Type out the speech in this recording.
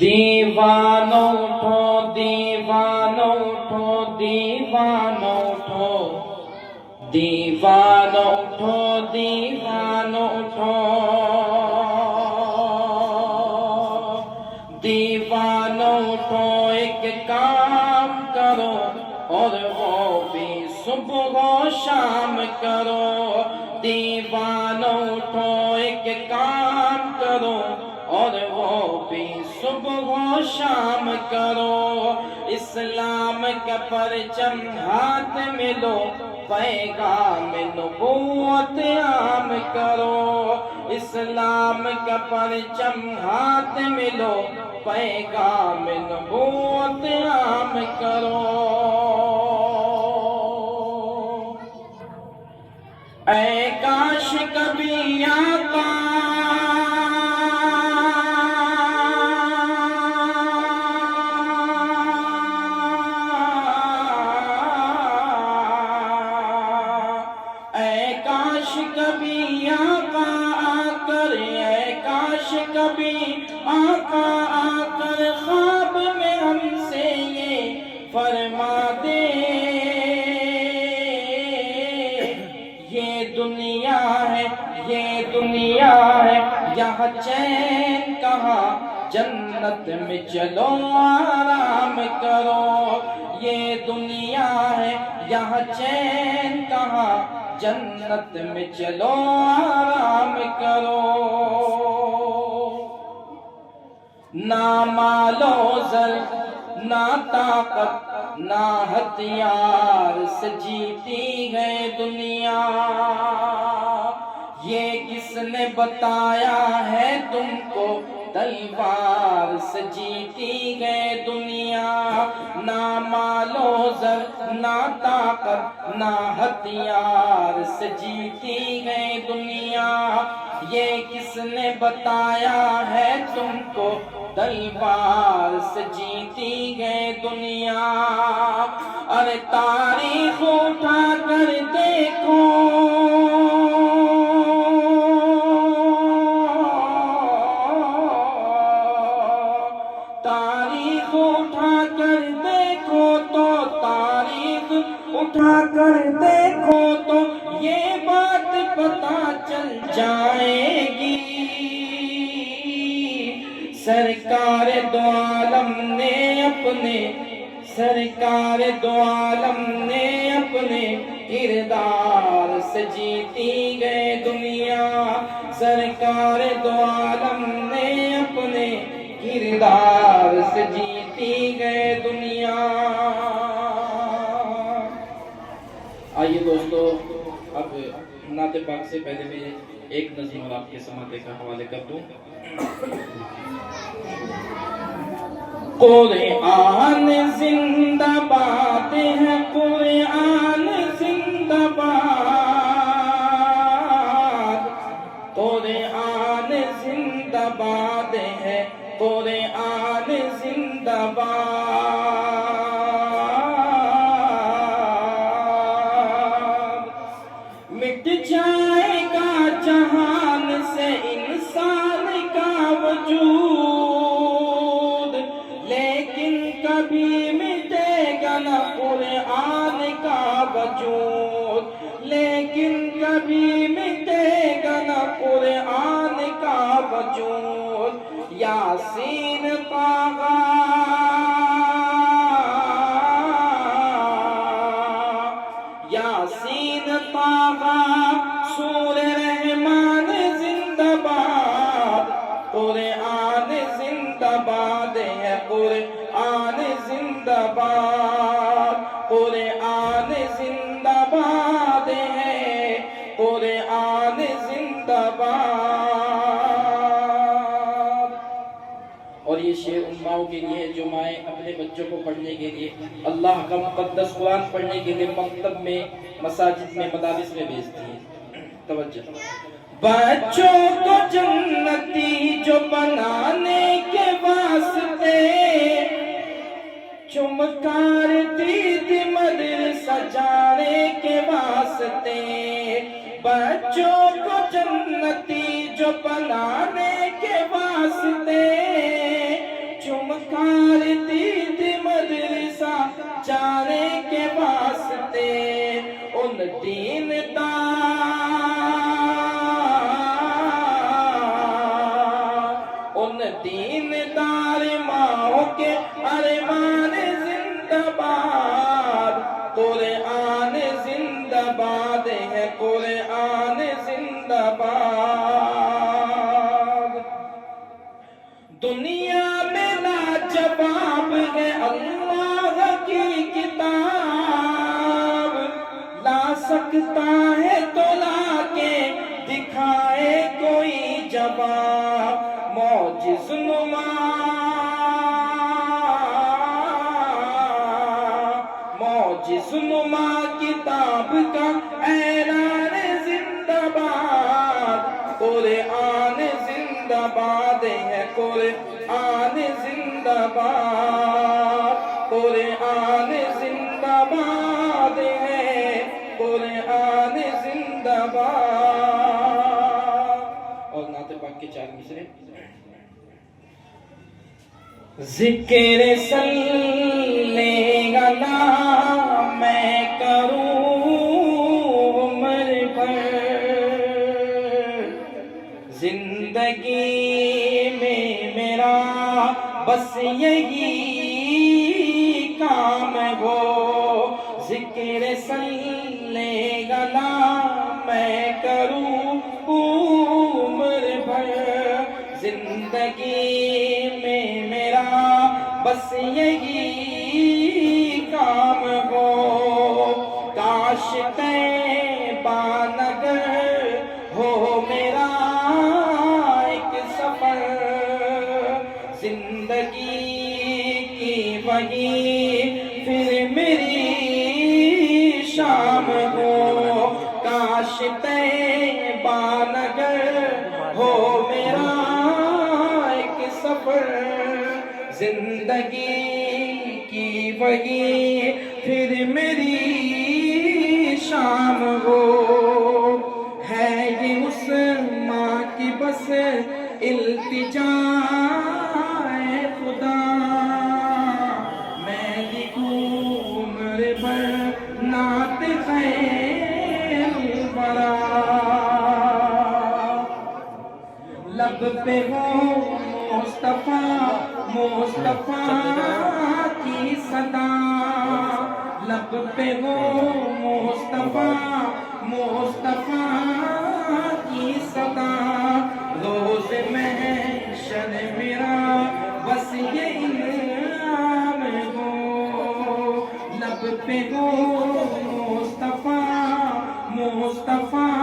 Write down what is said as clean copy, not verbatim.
دیوانو اٹھو دیوانو اٹھو دیوانو اٹھو دیوانو اٹھو دیوانو اٹھو دیوانو اٹھو ایک کام کرو اور وہ بھی صبح و شام کرو دیوانو اٹھو ایک کام کرو اور وہ بھی صبح و شام کرو اسلام کا پرچم ہاتھ میں لو پیغام نبوت عام کرو اسلام کا پرچم ہاتھ میں لو پیغام نبوت عام کرو اے کاش کبھی آقا کبھی آقا آ کر اے کاش کبھی آقا آ کر خواب میں ہم سے یہ فرما دے یہ دنیا ہے یہاں چین کہاں جنت میں چلو آرام کرو یہ دنیا ہے یہاں چین کہاں جنت میں چلو آرام کرو نہ مالو زر نہ طاقت نہ ہتھیار سے جیتی ہے دنیا یہ کس نے بتایا ہے تم کو تلوار سے جیتی ہے دنیا نہ مالو زر نہ طاقت نہ ہتھیار سے جیتی ہے دنیا یہ کس نے بتایا ہے تم کو تلوار سے جیتی ہے دنیا ارے تاریخ اٹھا کر دیکھو تاریخ اٹھا کر دیکھو تو یہ بات پتہ چل جائے گی سرکار دو عالم نے اپنے کردار سے جیتی گئے دنیا سرکار دو عالم نے اپنے کردار سے جیتی گئے دنیا آئیے دوستو اب نعت پاک سے پہلے میں ایک نظم اور آپ کے سماعت کا حوالے کر دوں قرآن زندہ باد ہے قرآن زندہ باد قرآن زندہ باد ہے قرآن زندہ باد مٹ جائے گا جہان سے انسان کا وجود لیکن کبھی مٹے گا نہ قرآن کا وجود لیکن کبھی مٹے گا نہ قرآن کا وجود یاسین طٰہٰ یاسین طٰہٰ سورہ رحمان زندہ باد قرآن زندہ باد ہے قرآن زندہ باد قرآن زندہ باد ہے قرآن زندہ باد اور یہ شعر ان ماؤں کے لیے جو مائیں اپنے بچوں کو پڑھنے کے لیے اللہ کا مقدس قرآن پڑھنے کے لیے مکتب میں مساجد میں مدارس میں بھیجتی ہیں توجہ بچوں کو جنتی جو بنانے کے واسطے چمکارتی تھی مدرسہ جانے کے واسطے بچوں کو جنتی جو بنانے کے واسطے دین دار، ان دین دار ماؤں کے ارمان زندہ باد، قرآن زندہ باد ہے، قرآن زندہ باد۔ دنیا میں لاجواب ہے اللہ کی کتاب، لا سکتا ہے تو لا کے دکھائے کوئی جواب، معجز نما، معجز نما کتاب کا اعلان زندہ باد، قرآن زندہ باد ہے، قرآن زندہ باد، قرآن زندہ باد ہے، قرآن زندہ باد۔ اور نعت پاک کے 4 مصرے۔ ذکر صلی علی میں کروں عمر بھر، زندگی میں میرا بس یہی کام ہو، ذکر صلی علی میں کروں عمر بھر، زندگی میں میرا بس یہی کام ہو، کاش طیبہ نگر ہو میرا ایک سفر، زندگی کی وہی پھر میری شام ہو، کاش طیبہ نگر ہو میرا ایک سفر، زندگی کی وہی پھر میری شام ہو، ہے یہ اس ماں کی بس التجا اے خدا، میں لکھوں عمر بھر نعت خیر الورا، لب پہ ہو مصطفیٰ مصطفیٰ کی صدا، لب پہ ہو مصطفیٰ مصطفیٰ کی صدا، روز محشر میرا بس یہ انعام ہو، لب پہ ہو مصطفیٰ مصطفیٰ